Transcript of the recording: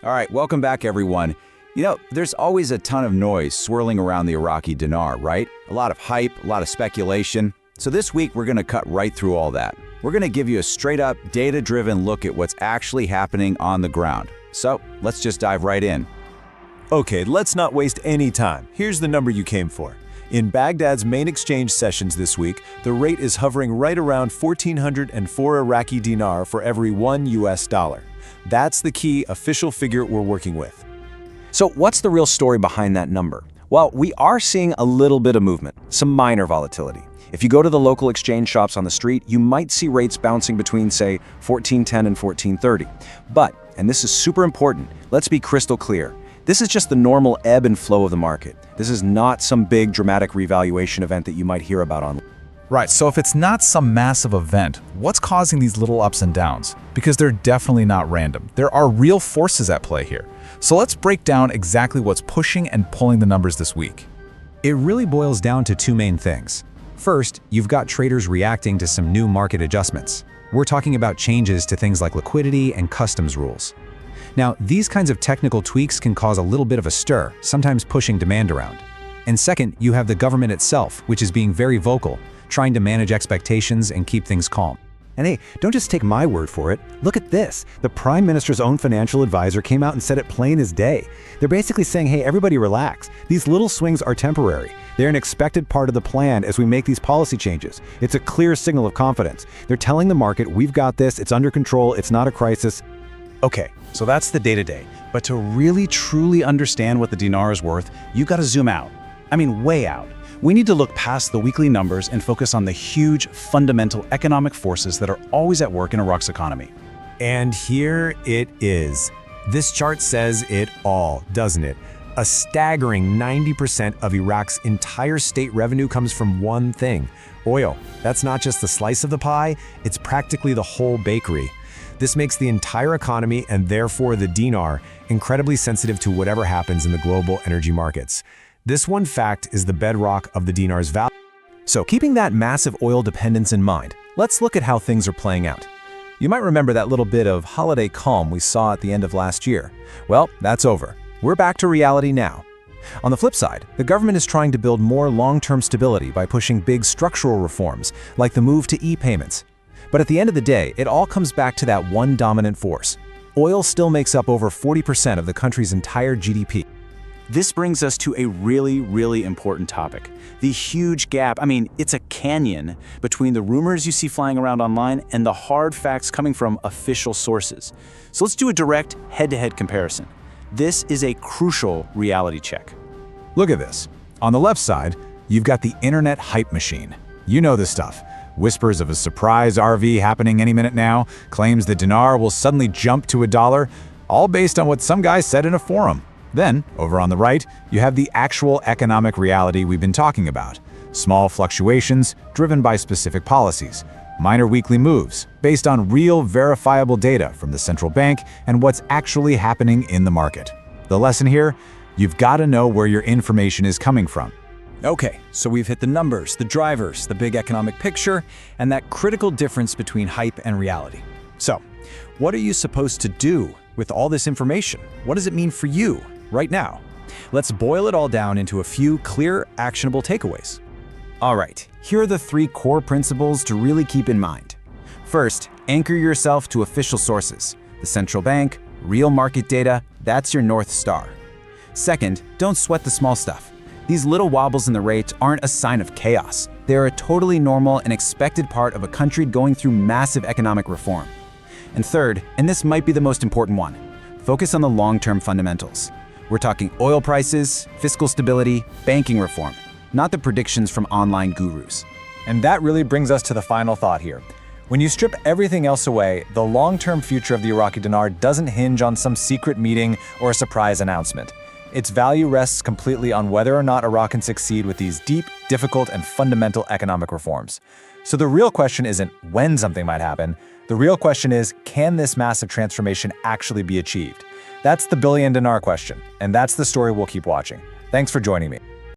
All right, welcome back, everyone. There's always a ton of noise swirling around the Iraqi dinar, right? A lot of hype, a lot of speculation. So this week, we're going to cut right through all that. We're going to give you a straight-up, data-driven look at what's actually happening on the ground. So let's just dive right in. Okay, let's not waste any time. Here's the number you came for. In Baghdad's main exchange sessions this week, the rate is hovering right around 1,404 Iraqi dinar for every $1 US. That's the key official figure we're working with. So what's the real story behind that number? Well, we are seeing a little bit of movement, some minor volatility. If you go to the local exchange shops on the street, you might see rates bouncing between, say, 1410 and 1430. But, and this is super important, let's be crystal clear. This is just the normal ebb and flow of the market. This is not some big dramatic revaluation event that you might hear about online. Right, so if it's not some massive event, what's causing these little ups and downs? Because they're definitely not random. There are real forces at play here. So let's break down exactly what's pushing and pulling the numbers this week. It really boils down to two main things. First, you've got traders reacting to some new market adjustments. We're talking about changes to things like liquidity and customs rules. Now, these kinds of technical tweaks can cause a little bit of a stir, sometimes pushing demand around. And second, you have the government itself, which is being very vocal, trying to manage expectations and keep things calm. And hey, don't just take my word for it. Look at this. The Prime Minister's own financial advisor came out and said it plain as day. They're basically saying, hey, everybody relax. These little swings are temporary. They're an expected part of the plan as we make these policy changes. It's a clear signal of confidence. They're telling the market, we've got this, it's under control, it's not a crisis. Okay, so that's the day-to-day. But to really, truly understand what the dinar is worth, you gotta zoom out. I mean, way out. We need to look past the weekly numbers and focus on the huge, fundamental economic forces that are always at work in Iraq's economy. And here it is. This chart says it all, doesn't it? A staggering 90% of Iraq's entire state revenue comes from one thing: oil. That's not just the slice of the pie, it's practically the whole bakery. This makes the entire economy, and therefore the dinar, incredibly sensitive to whatever happens in the global energy markets. This one fact is the bedrock of the dinar's value. So keeping that massive oil dependence in mind, let's look at how things are playing out. You might remember that little bit of holiday calm we saw at the end of last year. Well, that's over. We're back to reality now. On the flip side, the government is trying to build more long-term stability by pushing big structural reforms, like the move to e-payments. But at the end of the day, it all comes back to that one dominant force. Oil still makes up over 40% of the country's entire GDP. This brings us to a really, really important topic. The huge gap, it's a canyon between the rumors you see flying around online and the hard facts coming from official sources. So let's do a direct head-to-head comparison. This is a crucial reality check. Look at this. On the left side, you've got the internet hype machine. You know this stuff. Whispers of a surprise RV happening any minute now, claims the dinar will suddenly jump to $1, all based on what some guy said in a forum. Then, over on the right, you have the actual economic reality we've been talking about. Small fluctuations driven by specific policies. Minor weekly moves based on real verifiable data from the central bank and what's actually happening in the market. The lesson here? You've got to know where your information is coming from. Okay, so we've hit the numbers, the drivers, the big economic picture, and that critical difference between hype and reality. So, what are you supposed to do with all this information? What does it mean for you right now? Let's boil it all down into a few clear, actionable takeaways. All right, here are the 3 core principles to really keep in mind. First, anchor yourself to official sources. The central bank, real market data, that's your North Star. Second, don't sweat the small stuff. These little wobbles in the rates aren't a sign of chaos. They're a totally normal and expected part of a country going through massive economic reform. And third, and this might be the most important one, focus on the long-term fundamentals. We're talking oil prices, fiscal stability, banking reform, not the predictions from online gurus. And that really brings us to the final thought here. When you strip everything else away, the long-term future of the Iraqi dinar doesn't hinge on some secret meeting or a surprise announcement. Its value rests completely on whether or not Iraq can succeed with these deep, difficult, and fundamental economic reforms. So the real question isn't when something might happen. The real question is, can this massive transformation actually be achieved? That's the billion dinar question, and that's the story we'll keep watching. Thanks for joining me.